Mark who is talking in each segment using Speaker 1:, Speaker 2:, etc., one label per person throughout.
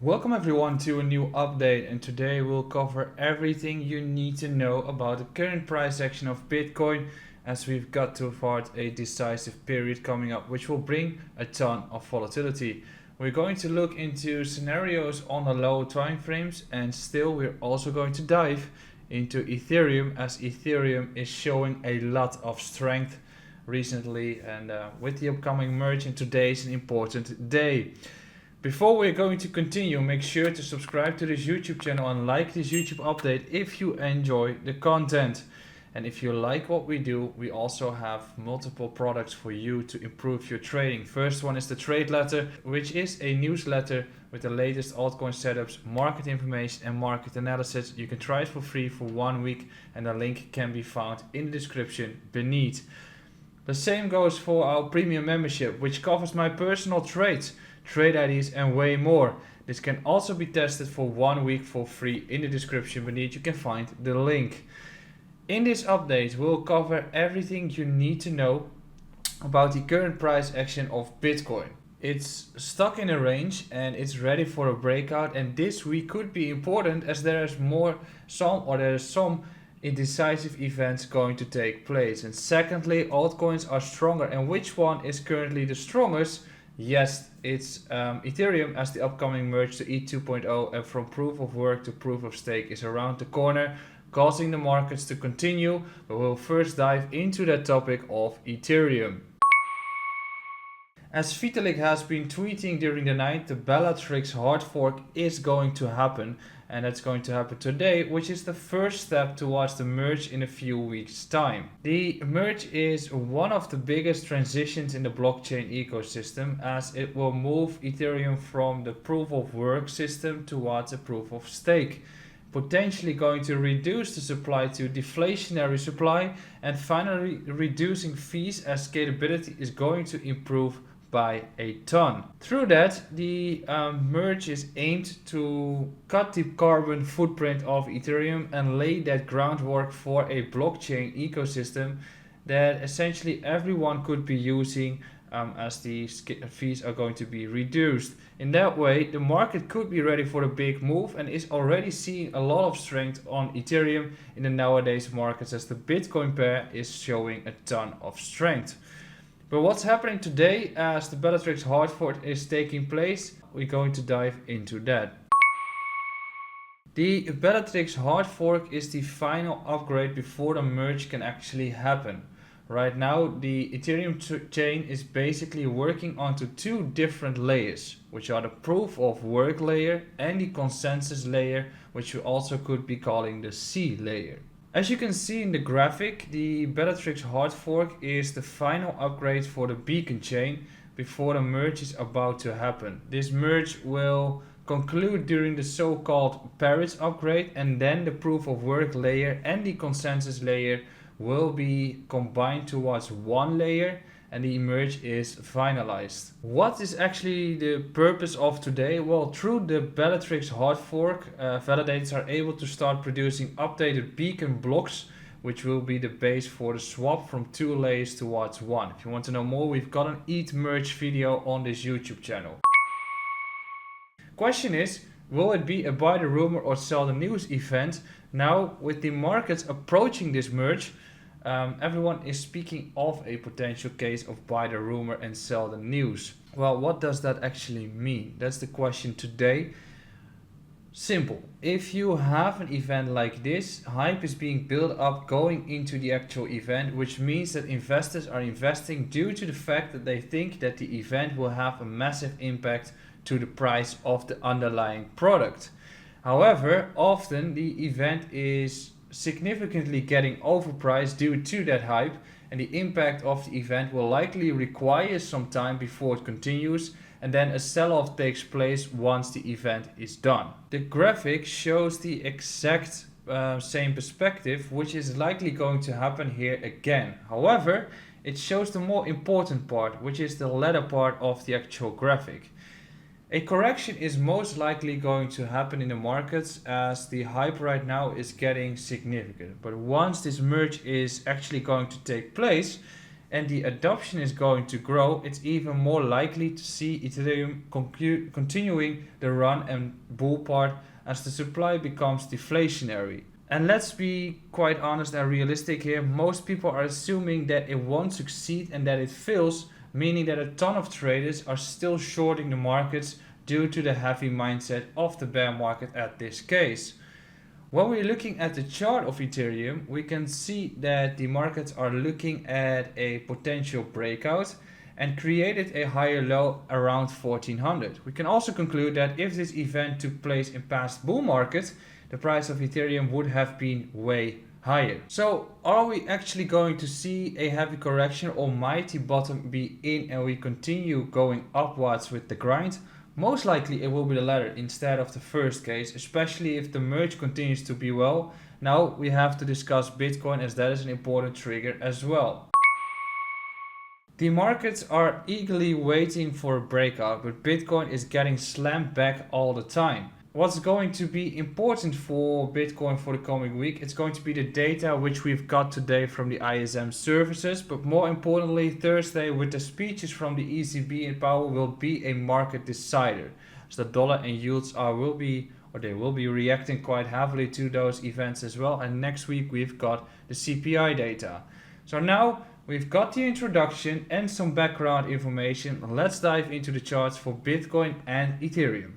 Speaker 1: Welcome everyone to a new update, and today we'll cover everything you need to know about the current price action of Bitcoin, as we've got toward a decisive period coming up which will bring a ton of volatility. We're going to look into scenarios on the low time frames, and still we're also going to dive into Ethereum, as Ethereum is showing a lot of strength recently, and with the upcoming merge, and today is an important day. Before we're going to continue, make sure to subscribe to this YouTube channel and like this YouTube update if you enjoy the content. And if you like what we do, we also have multiple products for you to improve your trading. First one is the Trade Letter, which is a newsletter with the latest altcoin setups, market information and market analysis. You can try it for free for 1 week, and the link can be found in the description beneath. The same goes for our premium membership, which covers my personal trades, trade IDs and way more. This can also be tested for 1 week for free. In the description beneath you can find the link. In this update we'll cover everything you need to know about the current price action of Bitcoin. It's stuck in a range and it's ready for a breakout, and this week could be important as there's some indecisive events going to take place. And secondly, altcoins are stronger, and which one is currently the strongest? Yes, it's Ethereum, as the upcoming merge to ETH 2.0 and from proof of work to proof of stake is around the corner, causing the markets to continue. But we'll first dive into that topic of Ethereum. As Vitalik has been tweeting during the night, the Bellatrix hard fork is going to happen, and that's going to happen today, which is the first step towards the merge in a few weeks' time. The merge is one of the biggest transitions in the blockchain ecosystem, as it will move Ethereum from the proof of work system towards a proof of stake, potentially going to reduce the supply to deflationary supply, and finally reducing fees as scalability is going to improve by a ton. Through that, the merge is aimed to cut the carbon footprint of Ethereum and lay that groundwork for a blockchain ecosystem that essentially everyone could be using, as the fees are going to be reduced. In that way, the market could be ready for a big move and is already seeing a lot of strength on Ethereum in the nowadays markets, as the Bitcoin pair is showing a ton of strength. But what's happening today as the Bellatrix hard fork is taking place? We're going to dive into that. The Bellatrix hard fork is the final upgrade before the merge can actually happen. Right now, the Ethereum chain is basically working onto two different layers, which are the proof of work layer and the consensus layer, which you also could be calling the C layer. As you can see in the graphic, the Bellatrix hard fork is the final upgrade for the beacon chain before the merge is about to happen. This merge will conclude during the so-called Paris upgrade, and then the proof of work layer and the consensus layer will be combined towards one layer, and the merge is finalized. What is actually the purpose of today? Well, through the Bellatrix hard fork, validators are able to start producing updated beacon blocks, which will be the base for the swap from two layers towards one. If you want to know more, we've got an ETH merge video on this YouTube channel. Question is, will it be a buy the rumor or sell the news event? Now, with the markets approaching this merge, everyone is speaking of a potential case of buy the rumor and sell the news. Well, what does that actually mean? That's the question today. Simple. If you have an event like this, hype is being built up going into the actual event, which means that investors are investing due to the fact that they think that the event will have a massive impact to the price of the underlying product. However, often the event is significantly getting overpriced due to that hype, and the impact of the event will likely require some time before it continues, and then a sell-off takes place once the event is done. The graphic shows the exact same perspective, which is likely going to happen here again. However, it shows the more important part, which is the latter part of the actual graphic. A correction is most likely going to happen in the markets, as the hype right now is getting significant. But once this merge is actually going to take place, and the adoption is going to grow, it's even more likely to see Ethereum continuing the run and bull part as the supply becomes deflationary. And let's be quite honest and realistic here, most people are assuming that it won't succeed and that it fails, meaning that a ton of traders are still shorting the markets due to the heavy mindset of the bear market at this case. When we're looking at the chart of Ethereum, we can see that the markets are looking at a potential breakout and created a higher low around 1400. We can also conclude that if this event took place in past bull markets, the price of Ethereum would have been way higher. So are we actually going to see a heavy correction, or might the bottom be in and we continue going upwards with the grind? Most likely it will be the latter instead of the first case, especially if the merge continues to be well. Now we have to discuss Bitcoin, as that is an important trigger as well. The markets are eagerly waiting for a breakout, but Bitcoin is getting slammed back all the time. What's going to be important for Bitcoin for the coming week? It's going to be the data which we've got today from the ISM services, but more importantly, Thursday with the speeches from the ECB and Powell will be a market decider. So the dollar and yields will be reacting quite heavily to those events as well. And next week we've got the CPI data. So now we've got the introduction and some background information. Let's dive into the charts for Bitcoin and Ethereum.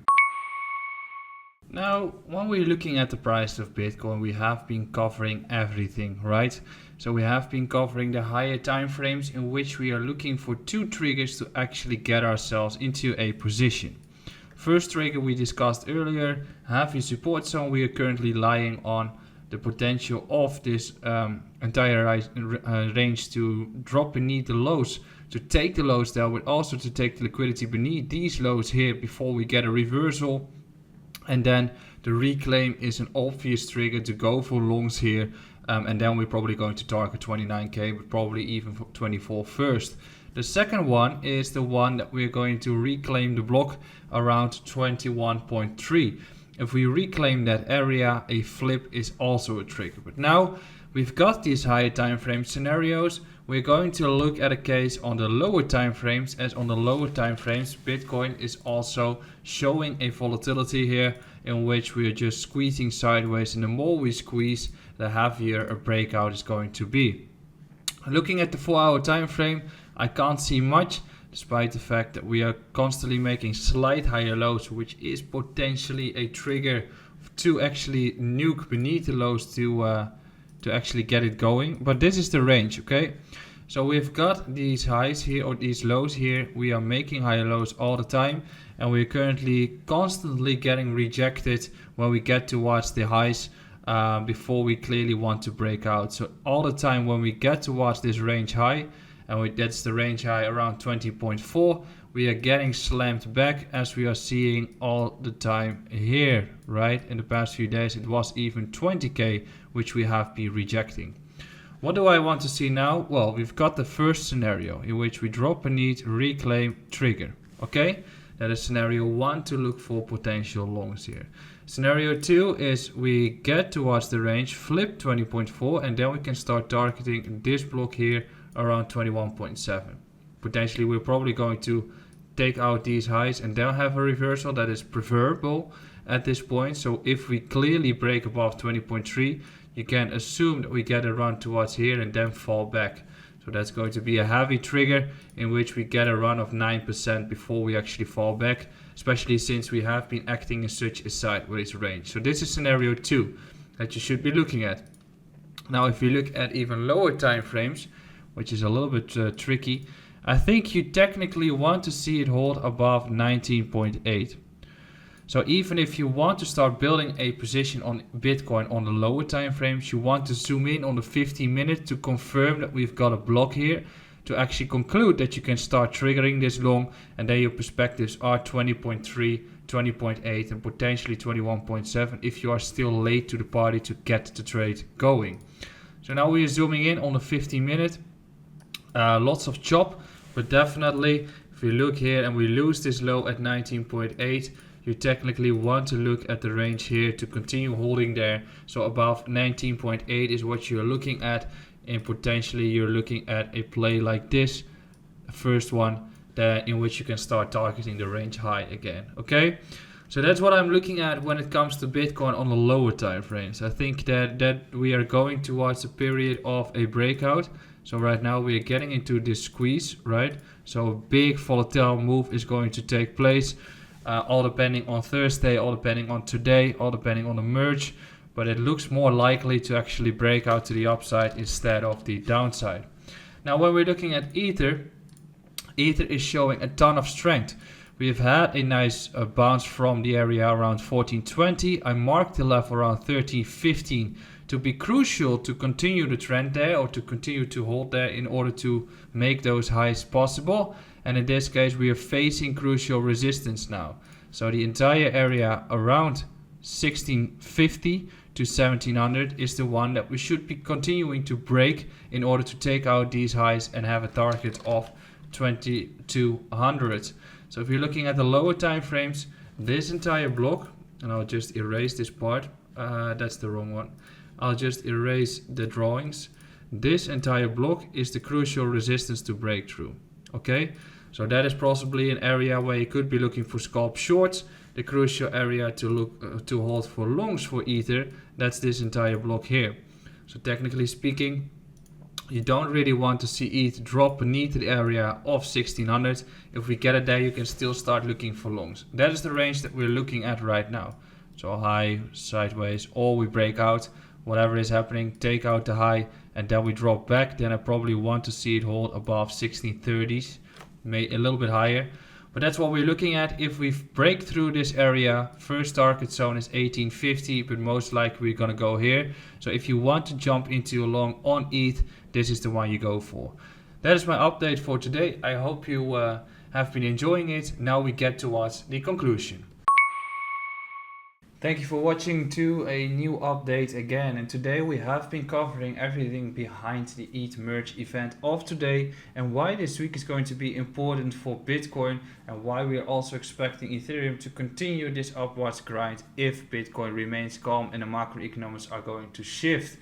Speaker 1: Now, when we're looking at the price of Bitcoin, we have been covering everything, right? So we have been covering the higher time frames in which we are looking for two triggers to actually get ourselves into a position. First trigger we discussed earlier, heavy support zone. We are currently lying on the potential of this entire range to drop beneath the lows, to take the lows there, but also to take the liquidity beneath these lows here before we get a reversal. And then the reclaim is an obvious trigger to go for longs here. And then we're probably going to target 29k, but probably even 24 first. The second one is the one that we're going to reclaim the block around 21.3. If we reclaim that area, a flip is also a trigger. But now we've got these higher time frame scenarios. We're going to look at a case on the lower time frames, as on the lower time frames, Bitcoin is also showing a volatility here in which we are just squeezing sideways, and the more we squeeze, the heavier a breakout is going to be. Looking at the 4-hour time frame, I can't see much, despite the fact that we are constantly making slight higher lows, which is potentially a trigger to actually nuke beneath the lows to actually get it going. But this is the range, okay? So we've got these highs here, or these lows here. We are making higher lows all the time, and we're currently constantly getting rejected when we get towards the highs before we clearly want to break out. So all the time when we get towards this range high, and that's the range high around 20.4, we are getting slammed back, as we are seeing all the time here, right? In the past few days it was even 20k, which we have been rejecting. What do I want to see now? Well, we've got the first scenario in which we drop beneath, reclaim, trigger. Okay, that is scenario 1 to look for potential longs here. Scenario 2 is we get towards the range, flip 20.4, and then we can start targeting this block here around 21.7. Potentially we're probably going to take out these highs and then have a reversal. That is preferable at this point. So if we clearly break above 20.3, you can assume that we get a run towards here and then fall back. So that's going to be a heavy trigger in which we get a run of 9% before we actually fall back, especially since we have been acting in such a sideways range. So this is scenario 2 that you should be looking at. Now if you look at even lower time frames, which is a little bit tricky, I think you technically want to see it hold above 19.8. So even if you want to start building a position on Bitcoin on the lower time frames, you want to zoom in on the 15 minute to confirm that we've got a block here, to actually conclude that you can start triggering this long, and then your perspectives are 20.3, 20.8 and potentially 21.7 if you are still late to the party to get the trade going. So now we are zooming in on the 15 minute. Lots of chop, but definitely if we look here and we lose this low at 19.8, you technically want to look at the range here to continue holding there. So above 19.8 is what you're looking at and potentially you're looking at a play like this first one, in which you can start targeting the range high again. Okay, so that's what I'm looking at when it comes to Bitcoin on the lower time frames. I think that we are going towards a period of a breakout. So right now we are getting into this squeeze, right? So a big volatile move is going to take place, all depending on Thursday, all depending on today, all depending on the merge. But it looks more likely to actually break out to the upside instead of the downside. Now when we're looking at Ether is showing a ton of strength. We've had a nice bounce from the area around 1420. I marked the level around 1315 to be crucial to continue the trend there, or to continue to hold there in order to make those highs possible. And in this case we are facing crucial resistance now. So the entire area around 1650 to 1700 is the one that we should be continuing to break in order to take out these highs and have a target of 2200. So if you're looking at the lower time frames, this entire block, and I'll just erase this part, that's the wrong one. I'll just erase the drawings. This entire block is the crucial resistance to break through. Okay, so that is possibly an area where you could be looking for scalp shorts. The crucial area to look to hold for longs for Ether, that's this entire block here. So technically speaking, you don't really want to see ETH drop beneath the area of 1600. If we get it there, you can still start looking for longs. That is the range that we're looking at right now. So high, sideways, or we break out, whatever is happening, take out the high, and then we drop back. Then I probably want to see it hold above 1630s, maybe a little bit higher. But that's what we're looking at. If we break through this area, first target zone is 1850, but most likely we're gonna go here. So if you want to jump into a long on ETH, this is the one you go for. That is my update for today. I hope you have been enjoying it. Now we get towards the conclusion. Thank you for watching to a new update again, and today we have been covering everything behind the ETH merge event of today and why this week is going to be important for Bitcoin, and why we are also expecting Ethereum to continue this upwards grind if Bitcoin remains calm and the macroeconomics are going to shift.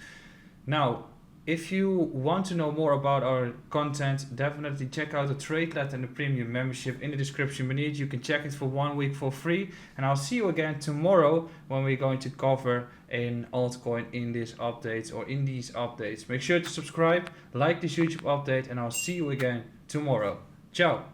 Speaker 1: Now, if you want to know more about our content, definitely check out the Tradelet and the premium membership in the description beneath. You can check it for 1 week for free. And I'll see you again tomorrow when we're going to cover an altcoin in these updates or in these updates. Make sure to subscribe, like this YouTube update, and I'll see you again tomorrow. Ciao.